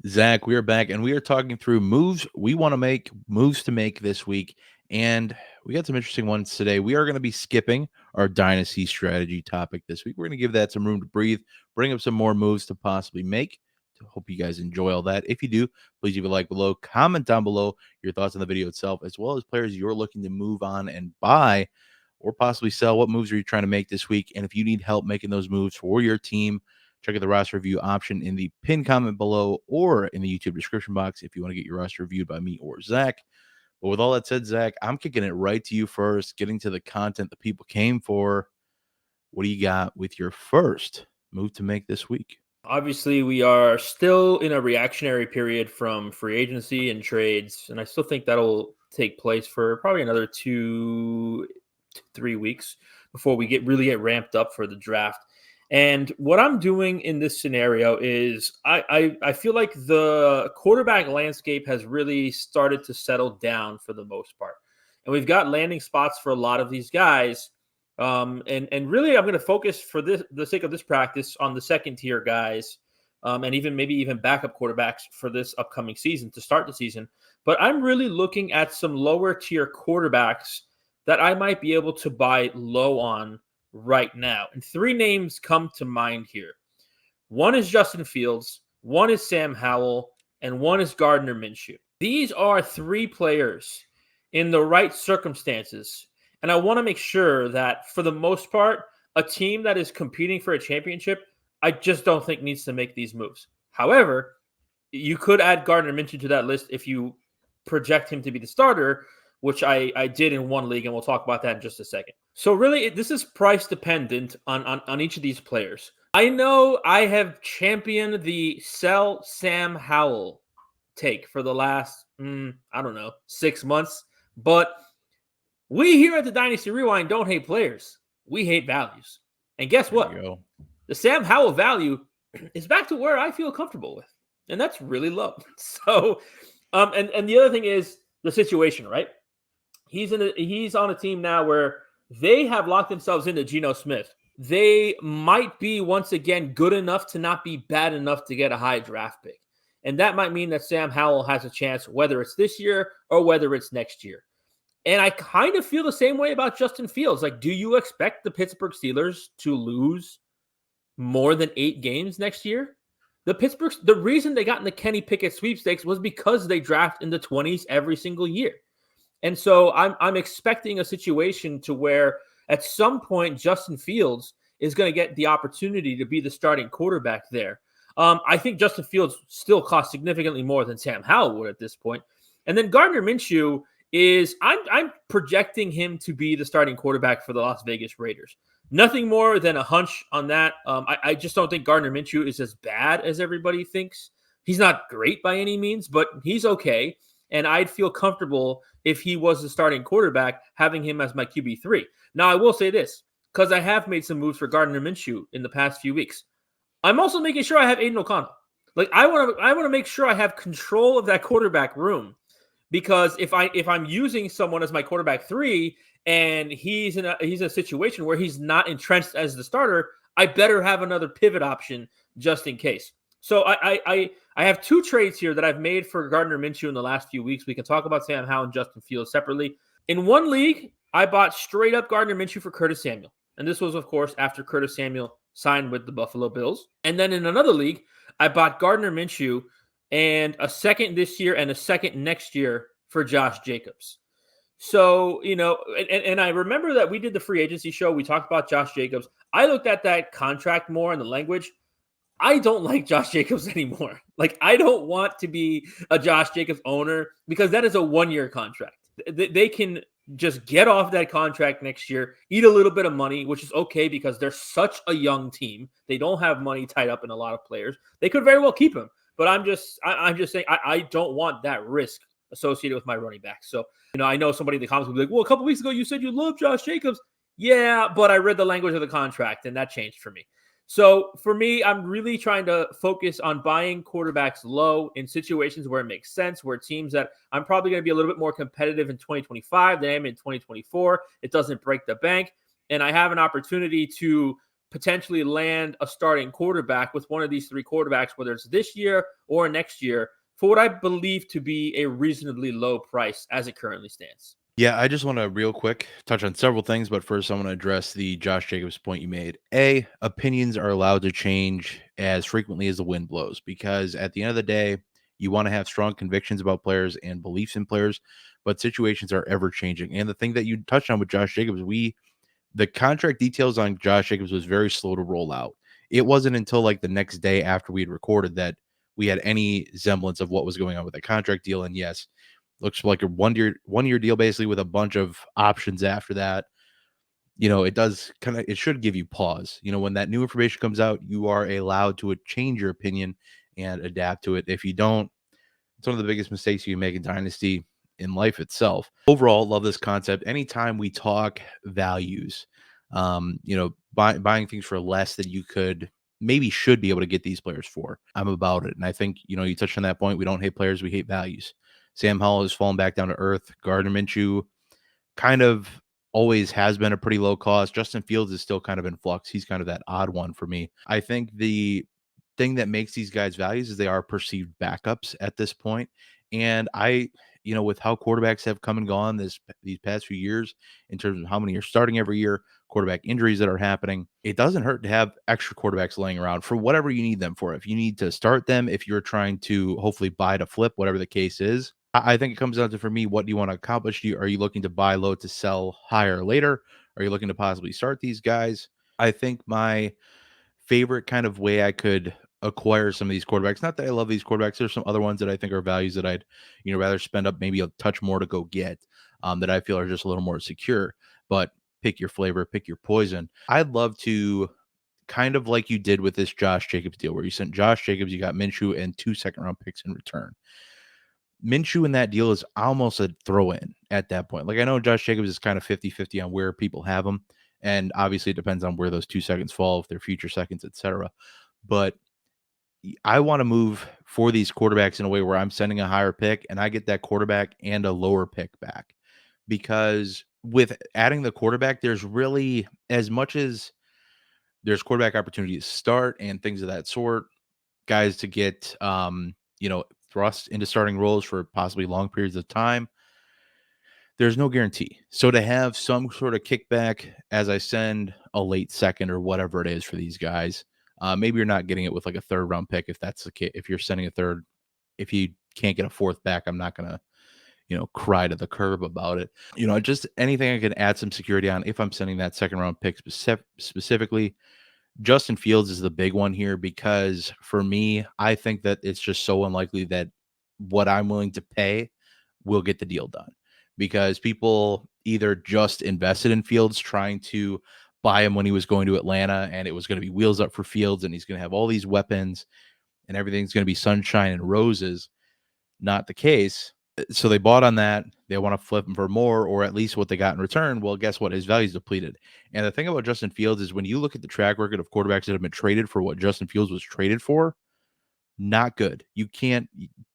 Zach, we are back and we are talking through moves we want to make, moves to make this week. And we got some interesting ones today. We are going to be skipping our dynasty strategy topic this week. We're going to give that some room to breathe, bring up some more moves to possibly make. Hope you guys enjoy all that. If you do, please leave a like below, comment down below your thoughts on the video itself, as well as players you're looking to move on and buy or possibly sell. What moves are you trying to make this week? And if you need help making those moves for your team, check out the roster review option in the pinned comment below or in the YouTube description box if you want to get your roster reviewed by me or Zach. But with all that said, Zach, I'm kicking it right to you first, getting to the content that people came for. What do you got with your first move to make this week? Obviously, we are still in a reactionary period from free agency and trades, and I still think that'll take place for probably another 2 to 3 weeks before we really get ramped up for the draft. And what I'm doing in this scenario is I feel like the quarterback landscape has really started to settle down for the most part. And we've got landing spots for a lot of these guys. And really, I'm going to focus for the sake of this practice on the second tier guys, and maybe even backup quarterbacks for this upcoming season to start the season. But I'm really looking at some lower tier quarterbacks that I might be able to buy low on right now. And 3 names come to mind here. One is Justin Fields, one is Sam Howell, and one is Gardner Minshew. These are 3 players in the right circumstances. And I want to make sure that for the most part, a team that is competing for a championship, I just don't think needs to make these moves. However, you could add Gardner Minshew to that list if you project him to be the starter, which I did in one league, and we'll talk about that in just a second. So really, this is price dependent on each of these players. I know I have championed the sell Sam Howell take for the last, 6 months, but we here at the Dynasty Rewind don't hate players. We hate values. And guess what? The Sam Howell value is back to where I feel comfortable with, and that's really low. So, and the other thing is the situation, right? He's on a team now where they have locked themselves into Geno Smith. They might be once again good enough to not be bad enough to get a high draft pick. And that might mean that Sam Howell has a chance, whether it's this year or whether it's next year. And I kind of feel the same way about Justin Fields. Like, do you expect the Pittsburgh Steelers to lose more than 8 games next year? The reason they got in the Kenny Pickett sweepstakes was because they draft in the 20s every single year. And so I'm expecting a situation to where at some point Justin Fields is going to get the opportunity to be the starting quarterback there. I think Justin Fields still costs significantly more than Sam Howell would at this point. And then Gardner Minshew is I'm projecting him to be the starting quarterback for the Las Vegas Raiders. Nothing more than a hunch on that. I just don't think Gardner Minshew is as bad as everybody thinks. He's not great by any means, but he's okay. And I'd feel comfortable if he was the starting quarterback, having him as my QB3. Now, I will say this, because I have made some moves for Gardner Minshew in the past few weeks. I'm also making sure I have Aiden O'Connell. Like, I want to make sure I have control of that quarterback room. Because if I'm using someone as my quarterback 3 and he's in a situation where he's not entrenched as the starter, I better have another pivot option just in case. So I have 2 trades here that I've made for Gardner Minshew in the last few weeks. We can talk about Sam Howell and Justin Fields separately. In one league, I bought straight up Gardner Minshew for Curtis Samuel. And this was, of course, after Curtis Samuel signed with the Buffalo Bills. And then in another league, I bought Gardner Minshew and a second this year and a second next year for Josh Jacobs. So, and I remember that we did the free agency show. We talked about Josh Jacobs. I looked at that contract more and the language. I don't like Josh Jacobs anymore. Like, I don't want to be a Josh Jacobs owner because that is a 1-year contract. They can just get off that contract next year, eat a little bit of money, which is okay because they're such a young team. They don't have money tied up in a lot of players. They could very well keep him. But I'm just saying I don't want that risk associated with my running back. So, I know somebody in the comments will be like, well, a couple weeks ago, you said you love Josh Jacobs. Yeah, but I read the language of the contract and that changed for me. So for me, I'm really trying to focus on buying quarterbacks low in situations where it makes sense, where teams that I'm probably going to be a little bit more competitive in 2025 than I am in 2024. It doesn't break the bank. And I have an opportunity to potentially land a starting quarterback with one of these three quarterbacks, whether it's this year or next year, for what I believe to be a reasonably low price as it currently stands. Yeah, I just want to real quick touch on several things, but first I want to address the Josh Jacobs point you made. Opinions are allowed to change as frequently as the wind blows, because at the end of the day, you want to have strong convictions about players and beliefs in players, but situations are ever changing. And the thing that you touched on with Josh Jacobs, the contract details on Josh Jacobs was very slow to roll out. It wasn't until like the next day after we had recorded that we had any semblance of what was going on with the contract deal. And yes, looks like a one year deal basically with a bunch of options after that. It should give you pause. When that new information comes out, you are allowed to change your opinion and adapt to it. If you don't, it's one of the biggest mistakes you can make in Dynasty, in life itself. Overall, love this concept. Anytime we talk values, buying things for less than you should be able to get these players for, I'm about it. And I think, you touched on that point. We don't hate players, we hate values. Sam Howell has fallen back down to earth. Gardner Minshew kind of always has been a pretty low cost. Justin Fields is still kind of in flux. He's kind of that odd one for me. I think the thing that makes these guys values is they are perceived backups at this point. And with how quarterbacks have come and gone these past few years, in terms of how many are starting every year, quarterback injuries that are happening, it doesn't hurt to have extra quarterbacks laying around for whatever you need them for. If you need to start them, if you're trying to hopefully buy to flip, whatever the case is, I think it comes down to, for me, what do you want to accomplish? Are you looking to buy low to sell higher later? Are you looking to possibly start these guys? I think my favorite kind of way I could acquire some of these quarterbacks, not that I love these quarterbacks, there's some other ones that I think are values that I'd rather spend up maybe a touch more to go get, that I feel are just a little more secure. But pick your flavor, pick your poison. I'd love to, kind of like you did with this Josh Jacobs deal, where you sent Josh Jacobs, you got Minshew and 2 second-round picks in return. Minshew in that deal is almost a throw-in at that point. Like, I know Josh Jacobs is kind of 50-50 on where people have him, and obviously it depends on where those 2 seconds fall, if they're future seconds, etc. But I want to move for these quarterbacks in a way where I'm sending a higher pick and I get that quarterback and a lower pick back. Because with adding the quarterback, there's really, as much as there's quarterback opportunities to start and things of that sort, guys to get thrust into starting roles for possibly long periods of time, there's no guarantee. So to have some sort of kickback as I send a late second or whatever it is for these guys, maybe you're not getting it with like a 3rd round pick. If that's the case, if you're sending a third, if you can't get a 4th back, I'm not going to, cry to the curb about it. Just anything I can add some security on if I'm sending that 2nd round pick specifically. Justin Fields is the big one here, because for me, I think that it's just so unlikely that what I'm willing to pay will get the deal done, because people either just invested in Fields trying to buy him when he was going to Atlanta and it was going to be wheels up for Fields and he's going to have all these weapons and everything's going to be sunshine and roses. Not the case. So they bought on that. They want to flip him for more, or at least what they got in return. Well, guess what? His value's depleted. And the thing about Justin Fields is, when you look at the track record of quarterbacks that have been traded for what Justin Fields was traded for, not good. You can't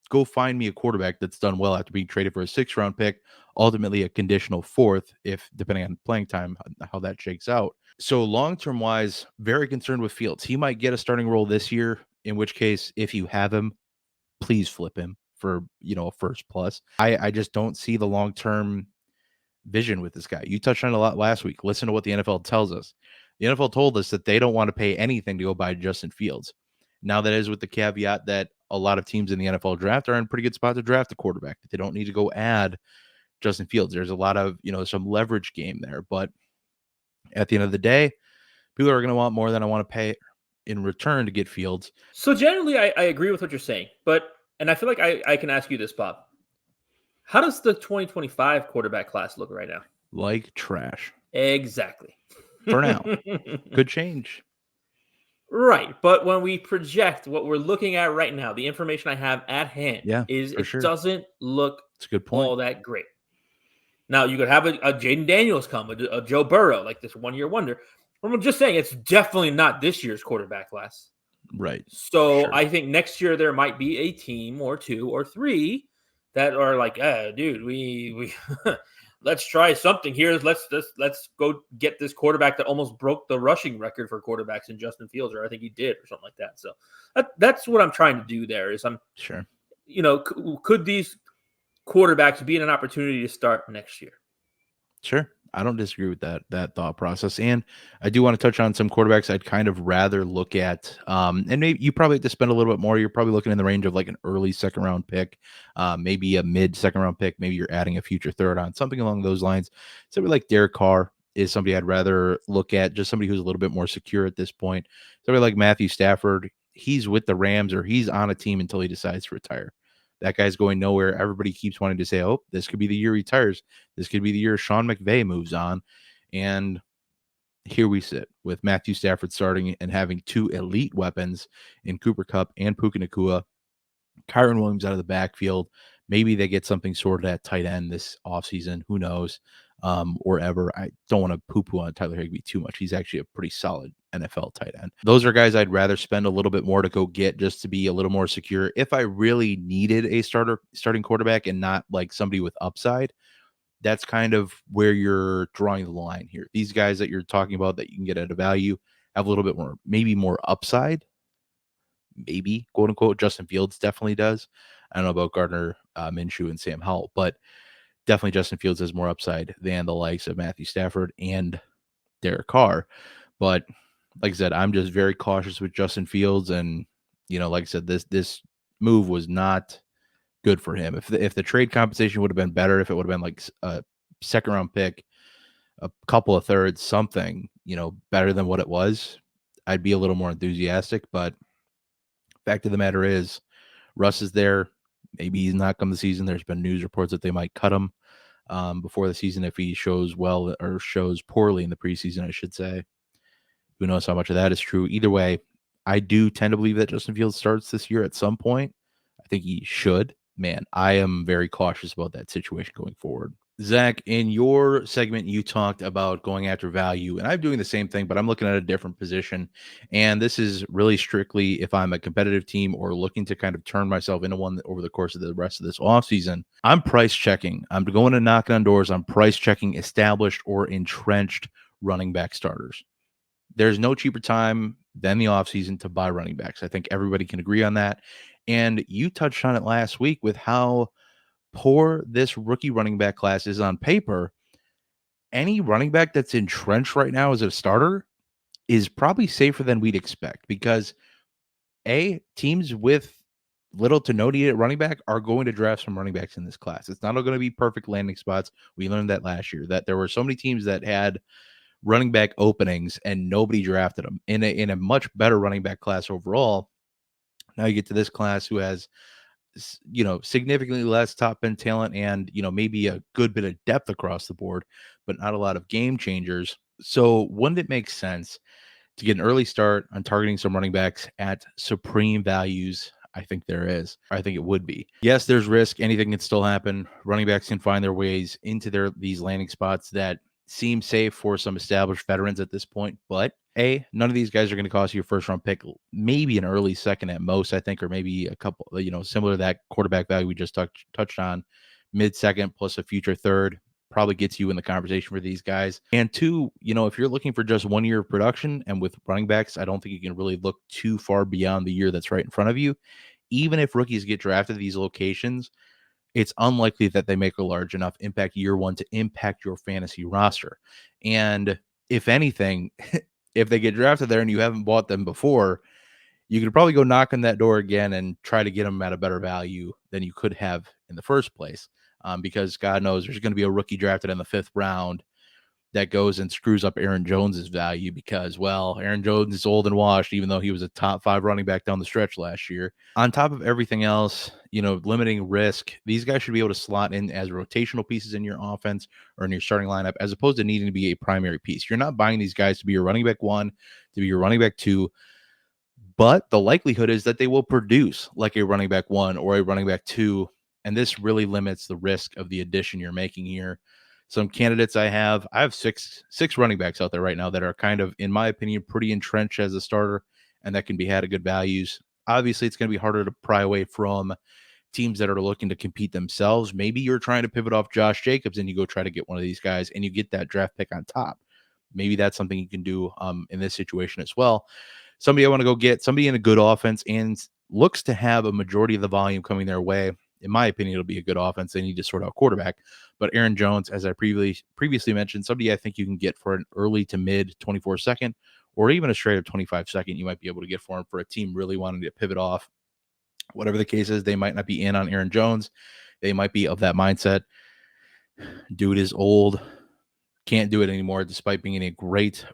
go find me a quarterback that's done well after being traded for a 6th round pick, ultimately a conditional 4th, if depending on playing time, how that shakes out. So long-term wise, very concerned with Fields. He might get a starting role this year, in which case, if you have him, please flip him for, a first plus. I just don't see the long-term vision with this guy. You touched on it a lot last week. Listen to what the NFL tells us. The NFL told us that they don't want to pay anything to go buy Justin Fields. Now, that is with the caveat that a lot of teams in the NFL draft are in a pretty good spot to draft a quarterback. They don't need to go add Justin Fields. There's a lot of, some leverage game there. But at the end of the day, people are going to want more than I want to pay in return to get Fields. So generally, I agree with what you're saying. And I feel like I can ask you this, Bob. How does the 2025 quarterback class look right now? Like trash. Exactly. For now. Could change. Right. But when we project what we're looking at right now, the information I have at hand doesn't look it's a good point. All that great. Now, you could have a Jaden Daniels come, a Joe Burrow, like this one-year wonder. I'm just saying, it's definitely not this year's quarterback class. Right. So sure. I think next year there might be a team or 2 or 3 that are like, dude, we let's try something here. Let's go get this quarterback that almost broke the rushing record for quarterbacks in Justin Fields, or I think he did, or something like that. So that's what I'm trying to do there. Is I'm sure. Could these quarterbacks be an opportunity to start next year? Sure. I don't disagree with that thought process. And I do want to touch on some quarterbacks I'd kind of rather look at. And maybe you probably have to spend a little bit more. You're probably looking in the range of like an early second round pick, maybe a mid second round pick. Maybe you're adding a future third on, something along those lines. Somebody like Derek Carr is somebody I'd rather look at, just somebody who's a little bit more secure at this point. Somebody like Matthew Stafford, he's with the Rams or he's on a team until he decides to retire. That guy's going nowhere. Everybody keeps wanting to say, oh, this could be the year he retires. This could be the year Sean McVay moves on. And here we sit with Matthew Stafford starting and having two elite weapons in Cooper Kupp and Puka Nacua. Kyron Williams out of the backfield. Maybe they get something sorted at tight end this offseason. Who knows? Or ever. I don't want to poo-poo on Tyler Higbee too much. He's actually a pretty solid NFL tight end. Those are guys I'd rather spend a little bit more to go get just to be a little more secure. If I really needed a starting quarterback and not like somebody with upside, that's kind of where you're drawing the line here. These guys that you're talking about that you can get at a value have a little bit more, maybe more upside. Maybe, quote unquote, Justin Fields definitely does. I don't know about Gardner Minshew and Sam Howell, but definitely Justin Fields has more upside than the likes of Matthew Stafford and Derek Carr. But like I said, I'm just very cautious with Justin Fields. And, like I said, this move was not good for him. If the trade compensation would have been better, if it would have been like a second round pick, a couple of thirds, something, better than what it was, I'd be a little more enthusiastic. But fact of the matter is, Russ is there. Maybe he's not come the season. There's been news reports that they might cut him before the season if he shows well or shows poorly in the preseason, I should say. Who knows how much of that is true? Either way, I do tend to believe that Justin Fields starts this year at some point. I think he should. Man, I am very cautious about that situation going forward. Zach, in your segment, you talked about going after value, and I'm doing the same thing, but I'm looking at a different position. And this is really strictly if I'm a competitive team or looking to kind of turn myself into one over the course of the rest of this offseason. I'm price checking. I'm going to knock on doors. I'm price checking established or entrenched running back starters. There's no cheaper time than the offseason to buy running backs. I think everybody can agree on that. And you touched on it last week with how poor this rookie running back class is on paper. Any running back that's entrenched right now as a starter is probably safer than we'd expect because teams with little to no need at running back are going to draft some running backs in this class. It's not all going to be perfect landing spots. We learned that last year, that there were so many teams that had running back openings and nobody drafted them in a much better running back class overall. Now you get to this class who has, significantly less top end talent and, maybe a good bit of depth across the board, but not a lot of game changers. So wouldn't it make sense to get an early start on targeting some running backs at supreme values? I think there is. I think it would be. Yes, there's risk. Anything can still happen. Running backs can find their ways into these landing spots that seem safe for some established veterans at this point, but none of these guys are going to cost you a first round pick, maybe an early second at most, I think, or maybe a couple, similar to that quarterback value we just touched on, mid second plus a future third probably gets you in the conversation for these guys. And two, if you're looking for just 1 year of production, and with running backs, I don't think you can really look too far beyond the year that's right in front of you. Even if rookies get drafted at these locations, it's unlikely that they make a large enough impact year one to impact your fantasy roster. And if anything, if they get drafted there and you haven't bought them before, you could probably go knock on that door again and try to get them at a better value than you could have in the first place. Because God knows there's going to be a rookie drafted in the 5th round that goes and screws up Aaron Jones's value because, well, Aaron Jones is old and washed, even though he was a top 5 running back down the stretch last year. On top of everything else, limiting risk, these guys should be able to slot in as rotational pieces in your offense or in your starting lineup, as opposed to needing to be a primary piece. You're not buying these guys to be your running back 1, to be your running back 2, but the likelihood is that they will produce like a running back 1 or a running back 2, and this really limits the risk of the addition you're making here. Some candidates I have six running backs out there right now that are kind of, in my opinion, pretty entrenched as a starter and that can be had at good values. Obviously, it's going to be harder to pry away from teams that are looking to compete themselves. Maybe you're trying to pivot off Josh Jacobs and you go try to get one of these guys and you get that draft pick on top. Maybe that's something you can do in this situation as well. Somebody I want to go get, somebody in a good offense and looks to have a majority of the volume coming their way. In my opinion, it'll be a good offense. They need to sort out quarterback. But Aaron Jones, as I previously mentioned, somebody I think you can get for an early to mid 24 second or even a straight up 25 second, you might be able to get for him for a team really wanting to pivot off. Whatever the case is, they might not be in on Aaron Jones. They might be of that mindset. Dude is old. Can't do it anymore despite being in a great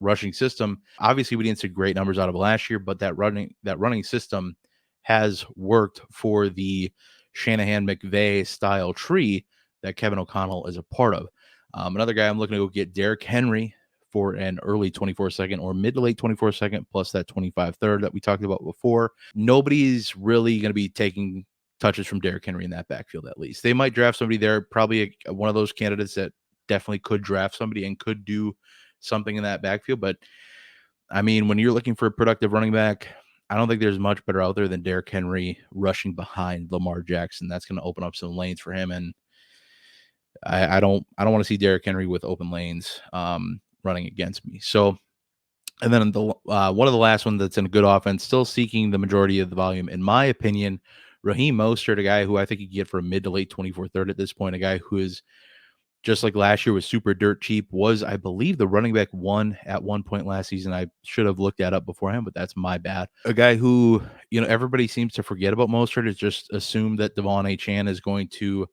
rushing system. Obviously, we didn't see great numbers out of last year, but that running system has worked for the Shanahan McVay style tree that Kevin O'Connell is a part of. Another guy I'm looking to go get, Derrick Henry, for an early 24 second or mid to late 24 second plus that 25 third that we talked about before. Nobody's really going to be taking touches from Derrick Henry in that backfield, at least. They might draft somebody there, probably one of those candidates that definitely could draft somebody and could do something in that backfield. But I mean, when you're looking for a productive running back, I don't think there's much better out there than Derrick Henry rushing behind Lamar Jackson. That's going to open up some lanes for him. And I don't want to see Derrick Henry with open lanes running against me. So, and then the one of the last one that's in a good offense, still seeking the majority of the volume, in my opinion, Raheem Mostert, a guy who I think you can get for a mid to late 24 third at this point, a guy who is just like last year was super dirt cheap, was, I believe, the running back one at one point last season. I should have looked that up beforehand, but that's my bad. A guy who, everybody seems to forget about Mostert, is just assume that Devon Achane is going to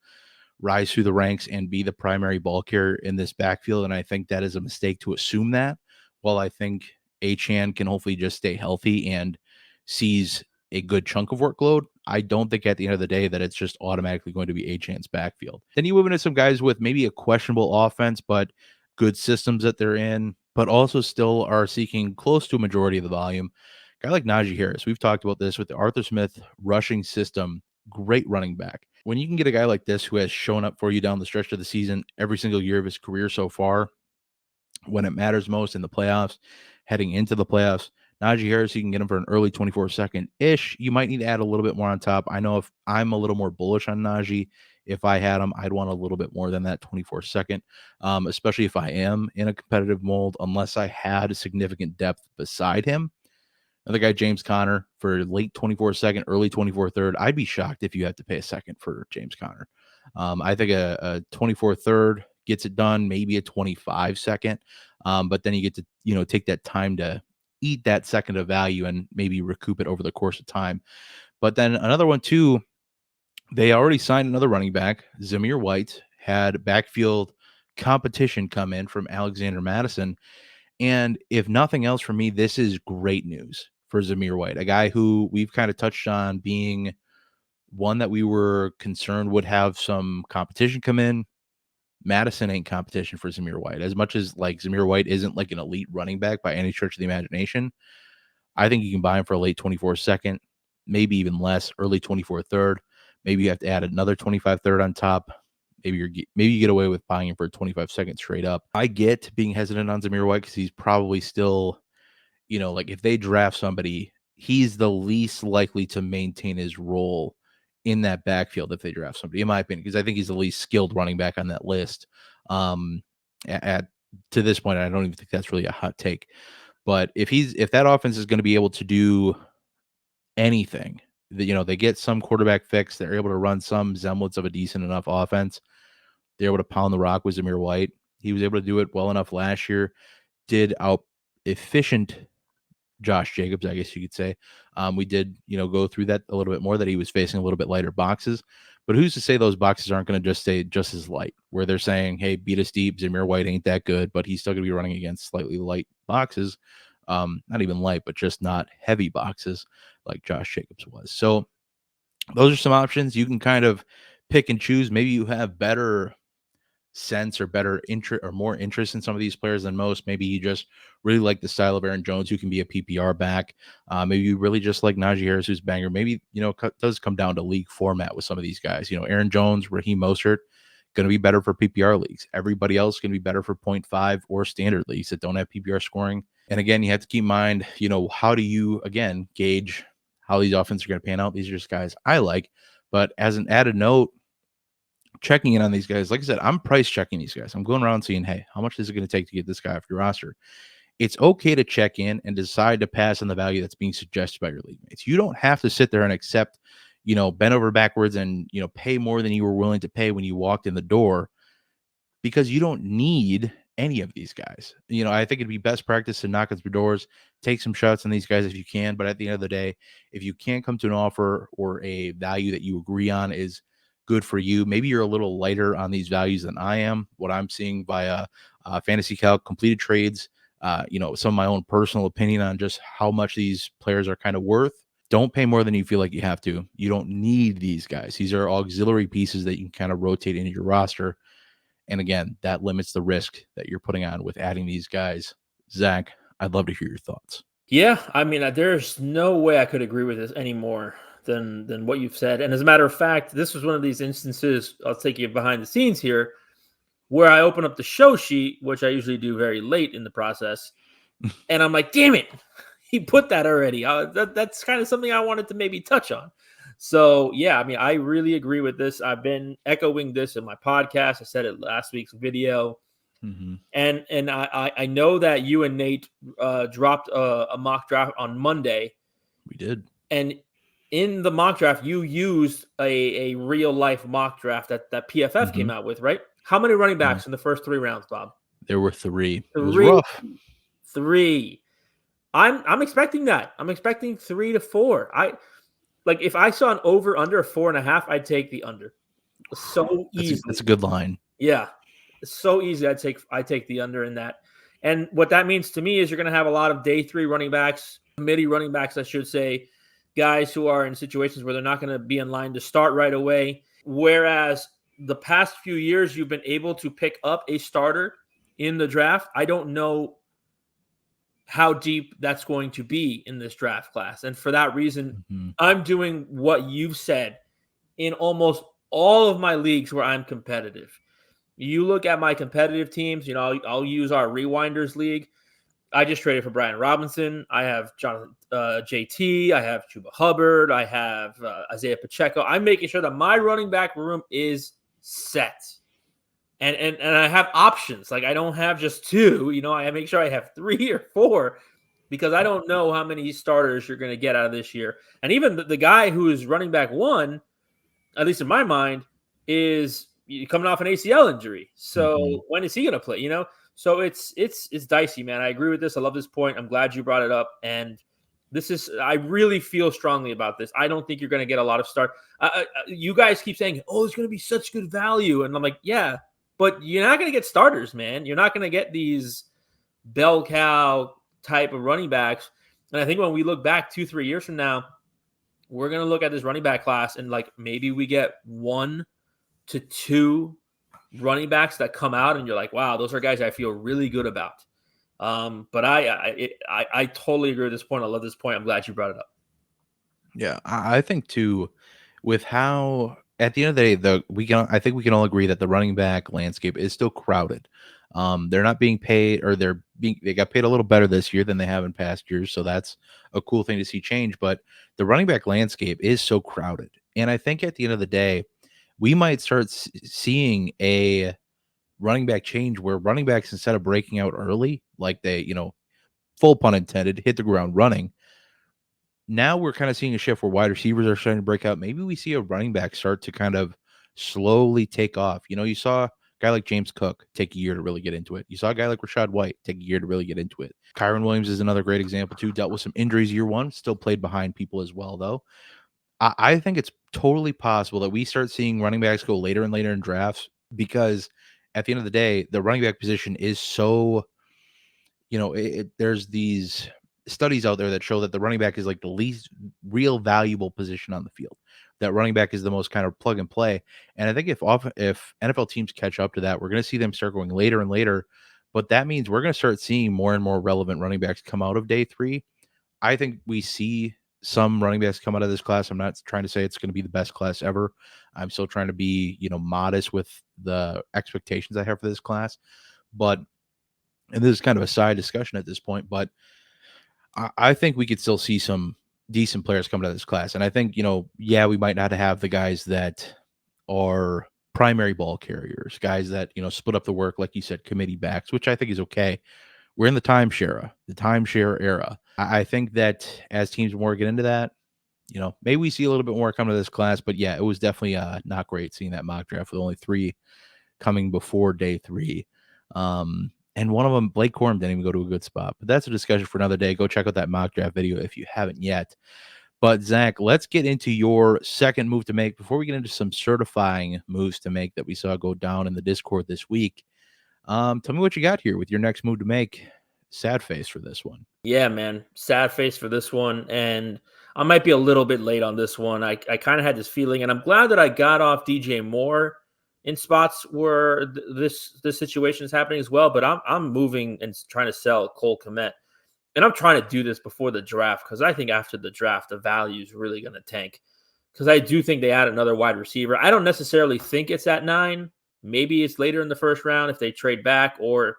rise through the ranks and be the primary ball carrier in this backfield. And I think that is a mistake to assume that. While I think Achane can hopefully just stay healthy and sees a good chunk of workload, I don't think at the end of the day that it's just automatically going to be Achane's backfield. Then you move into some guys with maybe a questionable offense, but good systems that they're in, but also still are seeking close to a majority of the volume. A guy like Najee Harris, we've talked about this with the Arthur Smith rushing system, great running back. When you can get a guy like this who has shown up for you down the stretch of the season every single year of his career so far, when it matters most in the playoffs, heading into the playoffs, Najee Harris, you can get him for an early 24 second ish. You might need to add a little bit more on top. I know if I'm a little more bullish on Najee, if I had him, I'd want a little bit more than that 24 second, especially if I am in a competitive mold, unless I had significant depth beside him. Another guy, James Conner, for late 24 second, early 24 third. I'd be shocked if you had to pay a second for James Conner. I think a 24 third gets it done, maybe a 25 second. But then you get to, take that time to eat that second of value and maybe recoup it over the course of time. But then another one too, they already signed another running back. Zamir White had backfield competition come in from Alexander Madison. And if nothing else for me, this is great news for Zamir White, a guy who we've kind of touched on being one that we were concerned would have some competition come in. Madison ain't competition for Zamir White. As much as like Zamir White isn't like an elite running back by any stretch of the imagination, I think you can buy him for a late 24 second, maybe even less, early 24 third. Maybe you have to add another 25 third on top. Maybe you get away with buying him for a 25 second straight up. I get being hesitant on Zamir White because he's probably still, like if they draft somebody, he's the least likely to maintain his role in that backfield if they draft somebody, in my opinion, because I think he's the least skilled running back on that list. To this point, I don't even think that's really a hot take. But if that offense is going to be able to do anything, they get some quarterback fix, they're able to run some semblance of a decent enough offense. They're able to pound the rock with Zamir White. He was able to do it well enough last year. Did out efficient Josh Jacobs, I guess you could say. We did, go through that a little bit more, that he was facing a little bit lighter boxes. But who's to say those boxes aren't going to just stay just as light, where they're saying, hey, beat us deep, Zamir White ain't that good, but he's still going to be running against slightly light boxes. Not even light, but just not heavy boxes like Josh Jacobs was. So those are some options. You can kind of pick and choose. Maybe you have better sense or better interest or more interest in some of these players than most. Maybe you just really like the style of Aaron Jones, who can be a PPR back. Maybe you really just like Najee Harris, who's banger. Maybe, it does come down to league format with some of these guys. Aaron Jones, Raheem Mostert, going to be better for PPR leagues. Everybody else going to be better for 0.5 or standard leagues that don't have PPR scoring. And again, you have to keep in mind, how do you, again, gauge how these offenses are going to pan out? These are just guys I like. But as an added note, checking in on these guys, like I said, I'm price checking these guys. I'm going around seeing, hey, how much is it going to take to get this guy off your roster? It's okay to check in and decide to pass on the value that's being suggested by your league mates. You don't have to sit there and accept, bend over backwards and, pay more than you were willing to pay when you walked in the door, because you don't need any of these guys. I think it'd be best practice to knock on through doors, take some shots on these guys if you can. But at the end of the day, if you can't come to an offer or a value that you agree on is good for you, maybe you're a little lighter on these values than I am. What I'm seeing via Fantasy Calc, completed trades, some of my own personal opinion on just how much these players are kind of worth. Don't pay more than you feel like you have to. You don't need these guys. These are auxiliary pieces that you can kind of rotate into your roster. And again, that limits the risk that you're putting on with adding these guys. Zach, I'd love to hear your thoughts. Yeah, I mean, there's no way I could agree with this any more than what you've said. And as a matter of fact, this was one of these instances, I'll take you behind the scenes here, where I open up the show sheet, which I usually do very late in the process, and I'm like, damn it, he put that already. That's kind of something I wanted to maybe touch on. So, yeah, I mean, I really agree with this. I've been echoing this in my podcast. I said it last week's video. Mm-hmm. And I know that you and Nate dropped a mock draft on Monday. We did. And in the mock draft, you used a real-life mock draft that PFF mm-hmm. came out with, right? How many running backs in the first 3 rounds, Bob? There were 3. It was rough. 3. I'm expecting that. I'm expecting 3 to 4. Like if I saw an over under of 4.5, I'd take the under. So easy. That's a good line. Yeah, it's so easy. I take the under in that. And what that means to me is you're going to have a lot of day 3 running backs, committee running backs, I should say, guys who are in situations where they're not going to be in line to start right away. Whereas the past few years, you've been able to pick up a starter in the draft. I don't know how deep that's going to be in this draft class. And for that reason, mm-hmm. I'm doing what you've said in almost all of my leagues where I'm competitive. You look at my competitive teams, I'll use our Rewinders league. I just traded for Brian Robinson. I have Jonathan JT. I have Chuba Hubbard. I have Isaiah Pacheco. I'm making sure that my running back room is set. And I have options. Like I don't have just 2, I make sure I have 3 or 4 because I don't know how many starters you're going to get out of this year. And even the guy who is running back 1, at least in my mind, is coming off an ACL injury. So when is he going to play? So it's dicey, man. I agree with this. I love this point. I'm glad you brought it up. And I really feel strongly about this. I don't think you're going to get a lot of start. You guys keep saying, oh, it's going to be such good value. And I'm like, yeah. But you're not going to get starters, man. You're not going to get these bell cow type of running backs. And I think when we look back 2-3 years from now, we're going to look at this running back class and like maybe we get 1 to 2 running backs that come out and you're like, wow, those are guys I feel really good about. But I totally agree with this point. I love this point. I'm glad you brought it up. Yeah, I think too, with how at the end of the day, I think we can all agree that the running back landscape is still crowded. They're not being paid, or they got paid a little better this year than they have in past years. So that's a cool thing to see change. But the running back landscape is so crowded. And I think at the end of the day, we might start seeing a running back change where running backs, instead of breaking out early, like they, full pun intended, hit the ground running. Now we're kind of seeing a shift where wide receivers are starting to break out. Maybe we see a running back start to kind of slowly take off. You saw a guy like James Cook take a year to really get into it. You saw a guy like Rashad White take a year to really get into it. Kyron Williams is another great example too. Dealt with some injuries year 1, still played behind people as well, though. I think it's totally possible that we start seeing running backs go later and later in drafts because at the end of the day, the running back position is so, there's these studies out there that show that the running back is like the least real valuable position on the field. That running back is the most kind of plug and play. And I think if NFL teams catch up to that, we're going to see them start going later and later. But that means we're going to start seeing more and more relevant running backs come out of day 3. I think we see some running backs come out of this class. I'm not trying to say it's going to be the best class ever. I'm still trying to be, modest with the expectations I have for this class. But, and this is kind of a side discussion at this point, but I think we could still see some decent players coming out of this class. And I think, yeah, we might not have the guys that are primary ball carriers, guys that, split up the work, like you said, committee backs, which I think is okay. We're in the timeshare era. I think that as teams more get into that, maybe we see a little bit more coming to this class. But yeah, it was definitely not great seeing that mock draft with only 3 coming before day 3. And one of them, Blake Corum, didn't even go to a good spot. But that's a discussion for another day. Go check out that mock draft video if you haven't yet. But Zach, let's get into your second move to make before we get into some certifying moves to make that we saw go down in the Discord this week. Tell me what you got here with your next move to make. Sad face for this one. Yeah, man. Sad face for this one. And I might be a little bit late on this one. I kind of had this feeling, and I'm glad that I got off DJ Moore in spots where this situation is happening as well. But I'm moving and trying to sell Cole Kmet. And I'm trying to do this before the draft because I think after the draft, the value is really going to tank. Because I do think they add another wide receiver. I don't necessarily think it's at 9. Maybe it's later in the first round if they trade back or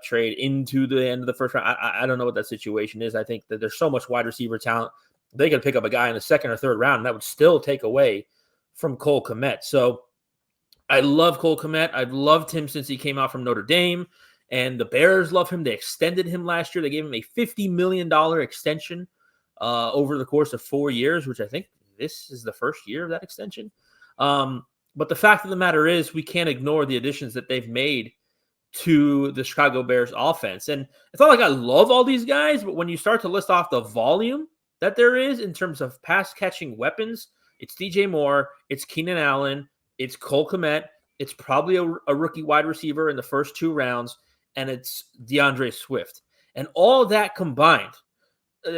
trade into the end of the first round. I don't know what that situation is. I think that there's so much wide receiver talent. They could pick up a guy in the second or third round, and that would still take away from Cole Kmet. So I love Cole Kmet. I've loved him since he came out from Notre Dame. And the Bears love him. They extended him last year. They gave him a $50 million extension over the course of 4 years, which I think this is the first year of that extension. But the fact of the matter is we can't ignore the additions that they've made to the Chicago Bears offense. And it's not like I love all these guys, but when you start to list off the volume that there is in terms of pass-catching weapons, it's DJ Moore, it's Keenan Allen, it's Cole Kmet, it's probably a rookie wide receiver in the first 2 rounds, and it's DeAndre Swift. And all that combined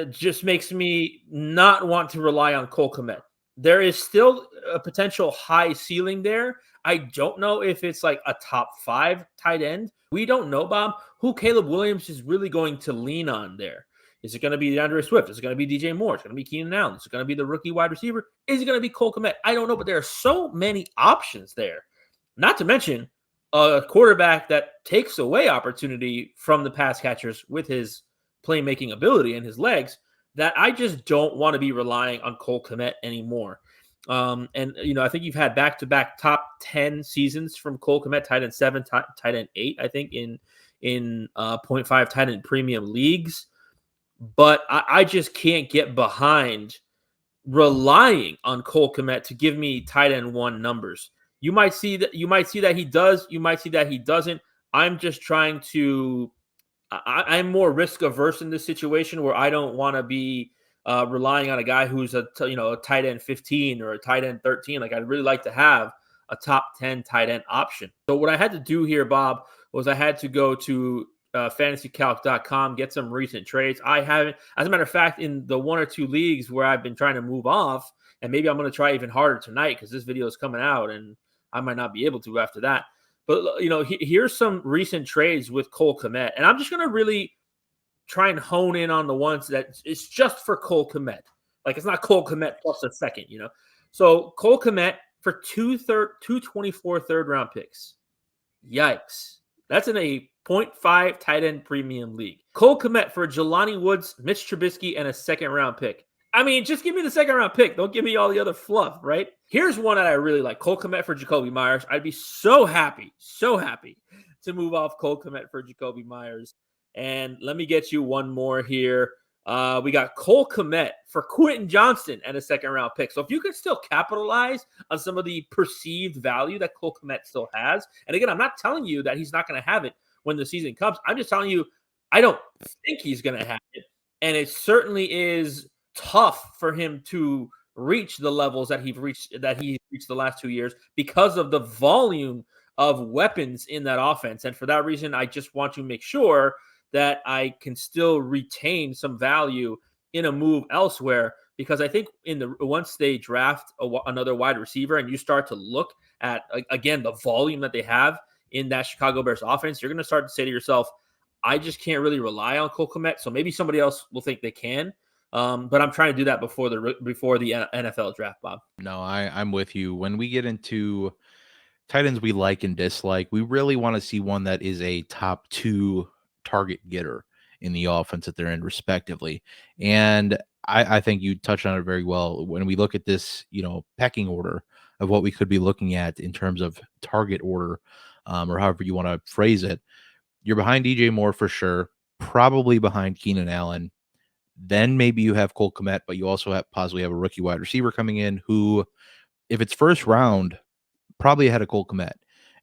just makes me not want to rely on Cole Kmet. There is still a potential high ceiling there. I don't know if it's like a top 5 tight end. We don't know, Bob, who Caleb Williams is really going to lean on there. Is it going to be DeAndre Swift? Is it going to be DJ Moore? Is it going to be Keenan Allen? Is it going to be the rookie wide receiver? Is it going to be Cole Kmet? I don't know, but there are so many options there. Not to mention a quarterback that takes away opportunity from the pass catchers with his playmaking ability and his legs that I just don't want to be relying on Cole Kmet anymore. And, I think you've had back-to-back top 10 seasons from Cole Kmet, tight end 7, tight end 8, I think, in 0.5 tight end premium leagues. But I just can't get behind relying on Cole Kmet to give me tight end 1 numbers. You might see that he does. You might see that he doesn't. I'm just trying to. I'm more risk averse in this situation where I don't want to be relying on a guy who's a tight end 15 or a tight end 13. Like I'd really like to have a top 10 tight end option. So what I had to do here, Bob, was I had to go to fantasycalc.com, get some recent trades. I haven't, as a matter of fact, in the 1 or 2 leagues where I've been trying to move off, and maybe I'm going to try even harder tonight because this video is coming out and I might not be able to after that. But, here's some recent trades with Cole Kmet. And I'm just going to really try and hone in on the ones that it's just for Cole Kmet. Like, it's not Cole Kmet plus a second, So, Cole Kmet for 224 third-round picks. Yikes. That's in a 0.5 tight end premium league. Cole Kmet for Jelani Woods, Mitch Trubisky, and a second-round pick. I mean, just give me the second-round pick. Don't give me all the other fluff, right? Here's one that I really like. Cole Kmet for Jacoby Myers. I'd be so happy to move off Cole Kmet for Jacoby Myers. And let me get you one more here. We got Cole Kmet for Quentin Johnston and a second-round pick. So if you can still capitalize on some of the perceived value that Cole Kmet still has, and again, I'm not telling you that he's not going to have it when the season comes. I'm just telling you I don't think he's going to have it. And it certainly is tough for him to reach the levels that he reached the last 2 years because of the volume of weapons in that offense. And for that reason, I just want to make sure that I can still retain some value in a move elsewhere, because I think once they draft another wide receiver and you start to look at, again, the volume that they have in that Chicago Bears offense, you're going to start to say to yourself, I just can't really rely on Cole Kmet. So maybe somebody else will think they can. But I'm trying to do that before the NFL draft, Bob. No, I'm with you. When we get into tight ends we like and dislike, we really want to see one that is a top 2 target getter in the offense that they're in respectively. And I think you touched on it very well. When we look at this, pecking order of what we could be looking at in terms of target order, or however you want to phrase it, you're behind DJ Moore for sure, probably behind Keenan Allen. Then maybe you have Cole Kmet, but you also possibly have a rookie wide receiver coming in who, if it's first round, probably ahead of Cole Kmet.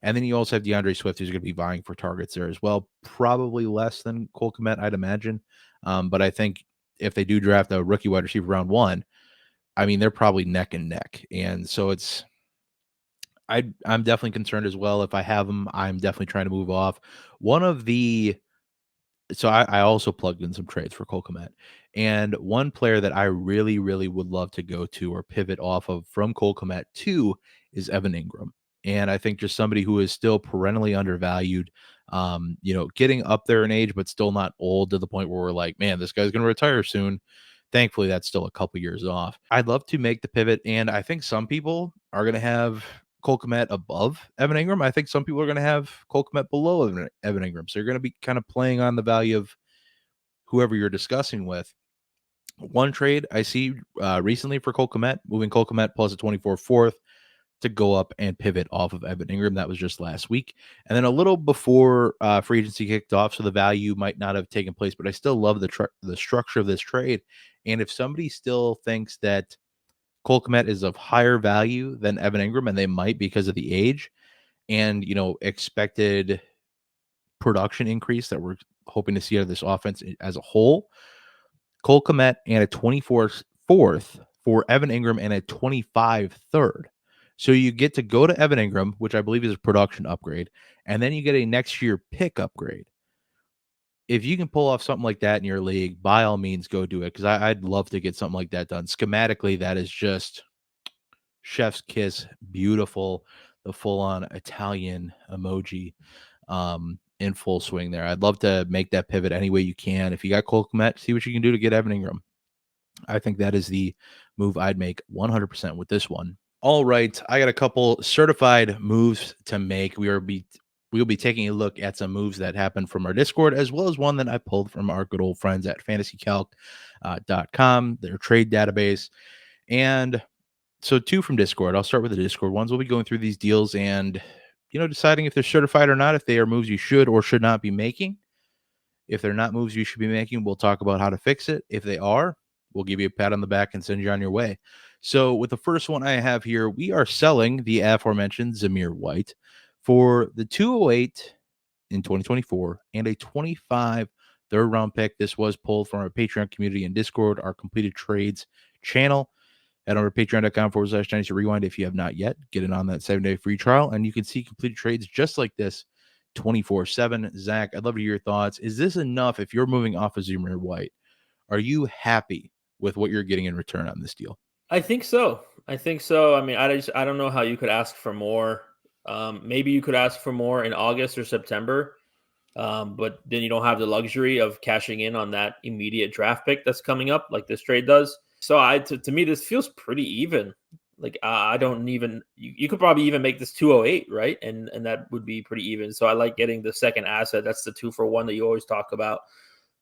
And then you also have DeAndre Swift, who's going to be vying for targets there as well. Probably less than Cole Kmet, I'd imagine. But I think if they do draft a rookie wide receiver round 1, I mean, they're probably neck and neck. And so I'm definitely concerned as well. If I have them, I'm definitely trying to move off. So I also plugged in some trades for Cole Kmet. And one player that I really, really would love to go to or pivot off of from Cole Kmet to is Evan Ingram. And I think just somebody who is still perennially undervalued, getting up there in age, but still not old to the point where we're like, man, this guy's going to retire soon. Thankfully, that's still a couple years off. I'd love to make the pivot, and I think some people are going to have Cole Kmet above Evan Ingram. I think some people are going to have Cole Kmet below Evan Ingram. So you're going to be kind of playing on the value of whoever you're discussing with. One trade I see recently for Cole Kmet, moving Cole Kmet plus a 24 fourth to go up and pivot off of Evan Ingram. That was just last week. And then a little before free agency kicked off, so the value might not have taken place, but I still love the structure of this trade. And if somebody still thinks that Cole Kmet is of higher value than Evan Ingram, and they might because of the age and, expected production increase that we're hoping to see out of this offense as a whole, Cole Kmet and a 24 fourth for Evan Ingram and a 25 third. So you get to go to Evan Ingram, which I believe is a production upgrade, and then you get a next year pick upgrade. If you can pull off something like that in your league, by all means, go do it, because I'd love to get something like that done. Schematically, that is just chef's kiss, beautiful, the full-on Italian emoji in full swing there. I'd love to make that pivot any way you can. If you got Cole Kmet, see what you can do to get Evan Ingram. I think that is the move I'd make 100% with this one. All right, I got a couple certified moves to make. We'll be taking a look at some moves that happened from our Discord, as well as one that I pulled from our good old friends at fantasycalc.com, their trade database. And so 2 from Discord. I'll start with the Discord ones. We'll be going through these deals and, deciding if they're certified or not, if they are moves you should or should not be making. If they're not moves you should be making, we'll talk about how to fix it. If they are, we'll give you a pat on the back and send you on your way. So with the first one I have here, we are selling the aforementioned Zamir White for the 208 in 2024 and a 25 third round pick. This was pulled from our Patreon community and Discord, our completed trades channel. Head over to patreon.com/Dynasty Rewind if you have not yet. Get in on that 7-day free trial, and you can see completed trades just like this 24/7. Zach, I'd love to hear your thoughts. Is this enough if you're moving off of Zamir White? Are you happy with what you're getting in return on this deal? I think so. I mean, I don't know how you could ask for more. Maybe you could ask for more in August or September, but then you don't have the luxury of cashing in on that immediate draft pick that's coming up, like this trade does. So to me, this feels pretty even. Like I don't even you could probably even make this 208, right? And that would be pretty even. So I like getting the second asset. That's the 2-for-1 that you always talk about.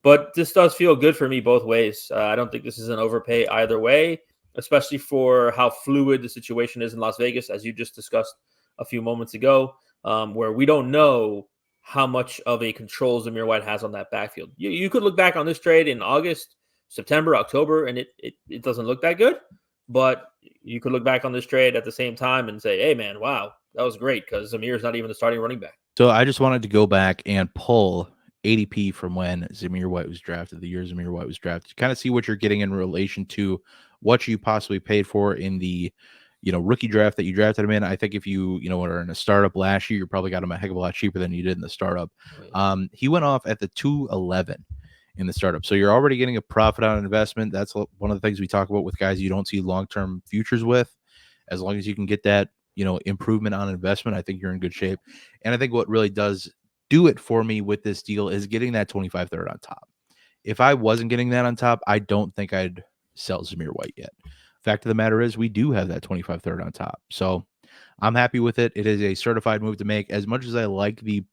But this does feel good for me both ways. I don't think this is an overpay either way, especially for how fluid the situation is in Las Vegas, as you just discussed a few moments ago, where we don't know how much of a control Zamir White has on that backfield. You could look back on this trade in August, September, October, and it doesn't look that good. But you could look back on this trade at the same time and say, hey, man, wow, that was great because Zamir's not even the starting running back. So I just wanted to go back and pull ADP from when Zamir White was drafted, the year Zamir White was drafted, to kind of see what you're getting in relation to what you possibly paid for in the rookie draft that you drafted him in. I think if you were in a startup last year, you probably got him a heck of a lot cheaper than you did in the startup. He went off at the 211 in the startup. So you're already getting a profit on investment. That's one of the things we talk about with guys you don't see long-term futures with. As long as you can get that, improvement on investment, I think you're in good shape. And I think what really does do it for me with this deal is getting that 25 third on top. If I wasn't getting that on top, I don't think I'd sell Zamir White yet. Fact of the matter is we do have that 25 third on top. So I'm happy with it. It is a certified move to make. As much as I like the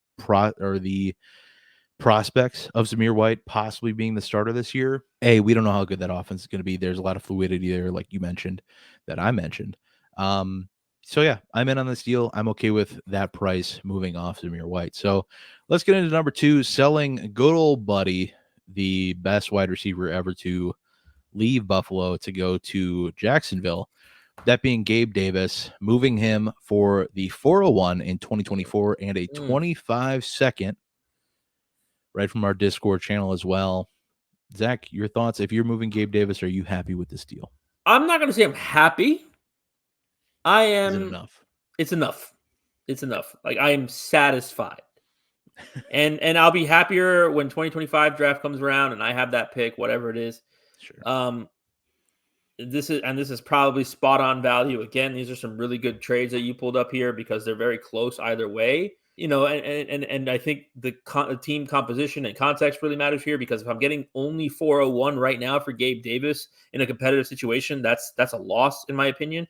prospects of Zamir White possibly being the starter this year. We don't know how good that offense is going to be. There's a lot of fluidity there, like you mentioned, that I mentioned. So yeah, I'm in on this deal. I'm okay with that price moving off Zamir White. So let's get into number 2, selling good old buddy, the best wide receiver ever to leave Buffalo to go to Jacksonville. That being Gabe Davis, moving him for the 401 in 2024 and a 25 second, right from our Discord channel as well. Zach, your thoughts? If you're moving Gabe Davis, are you happy with this deal? I'm not going to say I'm happy. I Is it am. enough? It's enough. It's enough. Like, I am satisfied. and I'll be happier when 2025 draft comes around and I have that pick, whatever it is. Sure. This is probably spot on value. Again, these are some really good trades that you pulled up here because they're very close either way. And I think the team composition and context really matters here, because if I'm getting only 401 right now for Gabe Davis in a competitive situation, that's a loss in my opinion.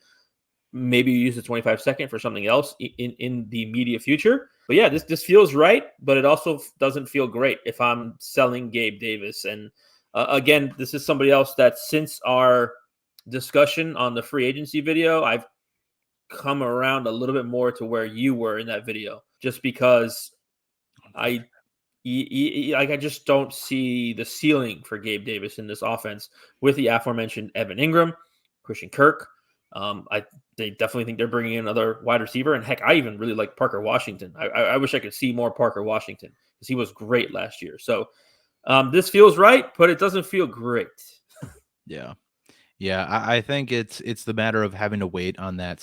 Maybe you use the 25 second for something else in the immediate future. But yeah, this feels right, but it also doesn't feel great if I'm selling Gabe Davis. And again, this is somebody else that since our discussion on the free agency video, I've come around a little bit more to where you were in that video, just because I just don't see the ceiling for Gabe Davis in this offense with the aforementioned Evan Ingram, Christian Kirk. They definitely think they're bringing in another wide receiver, and heck, I even really like Parker Washington. I wish I could see more Parker Washington because he was great last year. So this feels right, but it doesn't feel great. Yeah. I think it's the matter of having to wait on that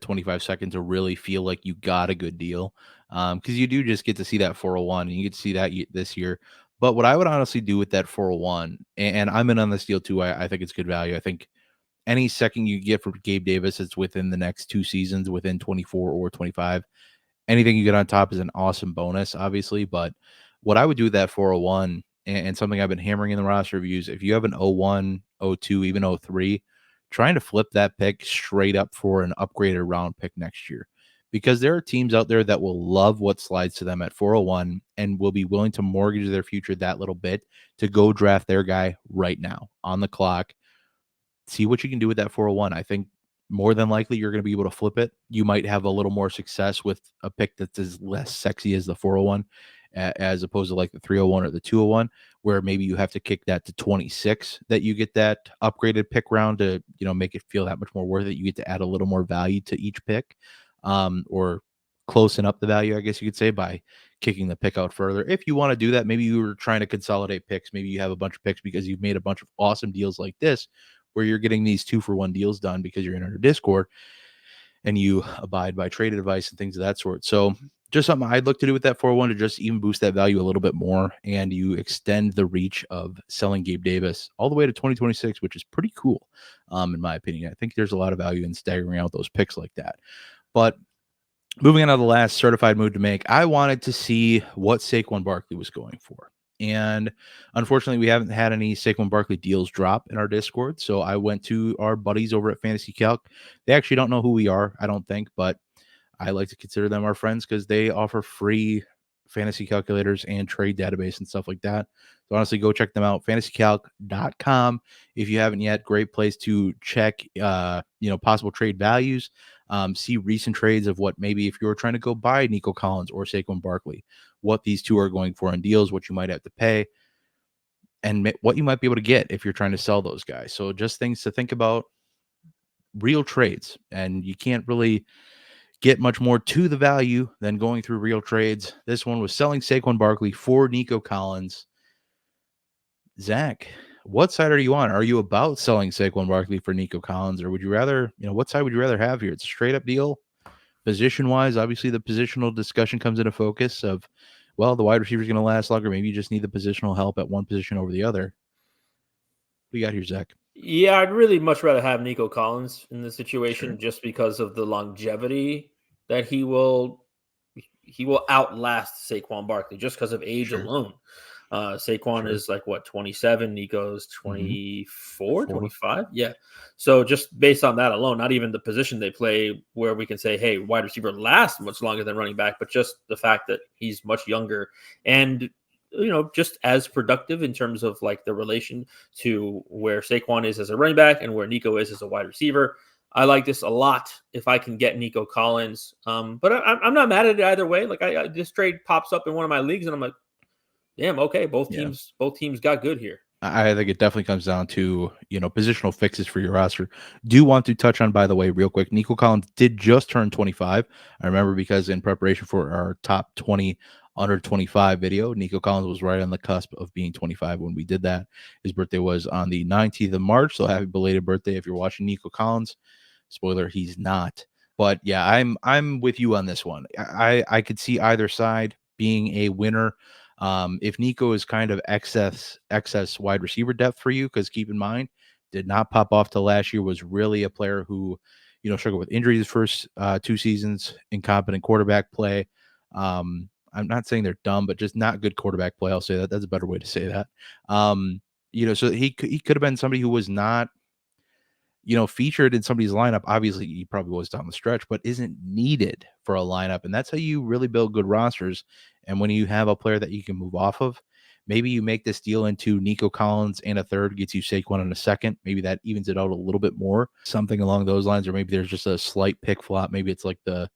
25 seconds to really feel like you got a good deal. Because you do just get to see that 401, and you get to see that this year. But what I would honestly do with that 401, and I'm in on this deal too, I think it's good value. I think any second you get for Gabe Davis, it's within the next 2 seasons, within 24 or 25. Anything you get on top is an awesome bonus, obviously. But what I would do with that 401, and something I've been hammering in the roster reviews, if you have an 01, 02, even 03, trying to flip that pick straight up for an upgraded round pick next year. Because there are teams out there that will love what slides to them at 401 and will be willing to mortgage their future that little bit to go draft their guy right now on the clock. See what you can do with that 401. I think more than likely you're going to be able to flip it. You might have a little more success with a pick that's as less sexy as the 401 as opposed to like the 301 or the 201, where maybe you have to kick that to 26 that you get that upgraded pick round to, make it feel that much more worth it. You get to add a little more value to each pick, or closing up the value, I guess you could say, by kicking the pick out further. If you want to do that, maybe you were trying to consolidate picks. Maybe you have a bunch of picks because you've made a bunch of awesome deals like this, where you're getting these 2-for-1 deals done because you're in our Discord and you abide by trade advice and things of that sort. So just something I'd look to do with that 401 to just even boost that value a little bit more. And you extend the reach of selling Gabe Davis all the way to 2026, which is pretty cool. In my opinion, I think there's a lot of value in staggering out those picks like that. But moving on to the last certified move to make, I wanted to see what Saquon Barkley was going for. And unfortunately, we haven't had any Saquon Barkley deals drop in our Discord. So I went to our buddies over at Fantasy Calc. They actually don't know who we are, I don't think, but I like to consider them our friends because they offer free fantasy calculators and trade database and stuff like that. So honestly, go check them out, fantasycalc.com. If you haven't yet, great place to check, possible trade values, see recent trades of what maybe if you're trying to go buy Nico Collins or Saquon Barkley, what these two are going for in deals, what you might have to pay, and what you might be able to get if you're trying to sell those guys. So just things to think about, real trades, and you can't really get much more to the value than going through real trades. This one was selling Saquon Barkley for Nico Collins. Zach, what side are you on? Are you about selling Saquon Barkley for Nico Collins, or would you rather, what side would you rather have here? It's a straight up deal. Position wise, obviously the positional discussion comes into focus of, well, the wide receiver is going to last longer. Maybe you just need the positional help at one position over the other. What do you got here, Zach? Yeah, I'd really much rather have Nico Collins in this situation, Sure. just because of the longevity that he will outlast Saquon Barkley just because of age Sure. alone. Saquon is like what, 27, Nico's 24, 25. Yeah. So just based on that alone, not even the position they play where we can say, hey, wide receiver lasts much longer than running back, but just the fact that he's much younger and just as productive in terms of like the relation to where Saquon is as a running back and where Nico is as a wide receiver. I like this a lot if I can get Nico Collins. But I'm not mad at it either way. Like this trade pops up in one of my leagues and I'm like, damn, okay, both teams got good here. I think it definitely comes down to, positional fixes for your roster. Do want to touch on, by the way, real quick, Nico Collins did just turn 25. I remember because in preparation for our top 20 under 25 video, Nico Collins was right on the cusp of being 25 when we did that. His birthday was on the 19th of March, so happy belated birthday if you're watching Nico Collins. Spoiler, he's not. But yeah, I'm with you on this one. I could see either side being a winner. If Nico is kind of excess wide receiver depth for you, because keep in mind, did not pop off till last year, was really a player who, struggled with injuries his first 2 seasons, incompetent quarterback play. I'm not saying they're dumb, but just not good quarterback play. I'll say that. That's a better way to say that. So he could have been somebody who was not, featured in somebody's lineup. Obviously, he probably was down the stretch, but isn't needed for a lineup. And that's how you really build good rosters. And when you have a player that you can move off of, maybe you make this deal into Nico Collins and a third, gets you Saquon in a second. Maybe that evens it out a little bit more, something along those lines. Or maybe there's just a slight pick flop. Maybe it's like the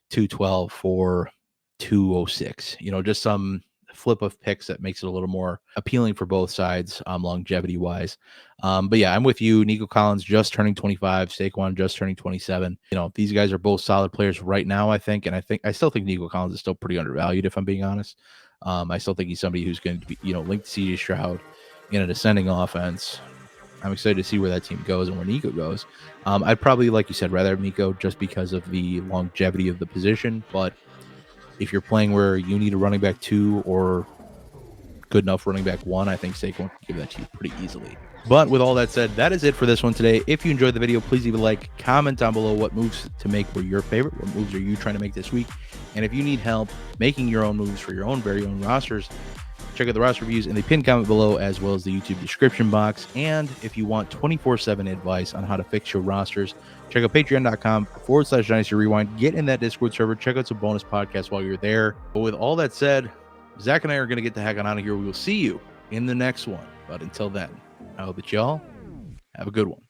212 for 206, just some flip of picks that makes it a little more appealing for both sides, longevity wise. But yeah, I'm with you. Nico Collins just turning 25, Saquon just turning 27. These guys are both solid players right now, I think. And I still think Nico Collins is still pretty undervalued, if I'm being honest. I still think he's somebody who's going to be, linked to CJ Stroud in a descending offense. I'm excited to see where that team goes and where Nico goes. I'd probably, like you said, rather have Nico just because of the longevity of the position. But if you're playing where you need a running back 2 or good enough running back 1, I think Saquon can give that to you pretty easily. But with all that said, that is it for this one today. If you enjoyed the video, please leave a like, comment down below what moves to make were your favorite, what moves are you trying to make this week, and if you need help making your own moves for your own very own rosters, check out the roster reviews in the pinned comment below, as well as the YouTube description box. And if you want 24/7 advice on how to fix your rosters, check out patreon.com/Dynasty Rewind. Get in that Discord server. Check out some bonus podcasts while you're there. But with all that said, Zach and I are going to get the heck on out of here. We will see you in the next one. But until then, I hope that y'all have a good one.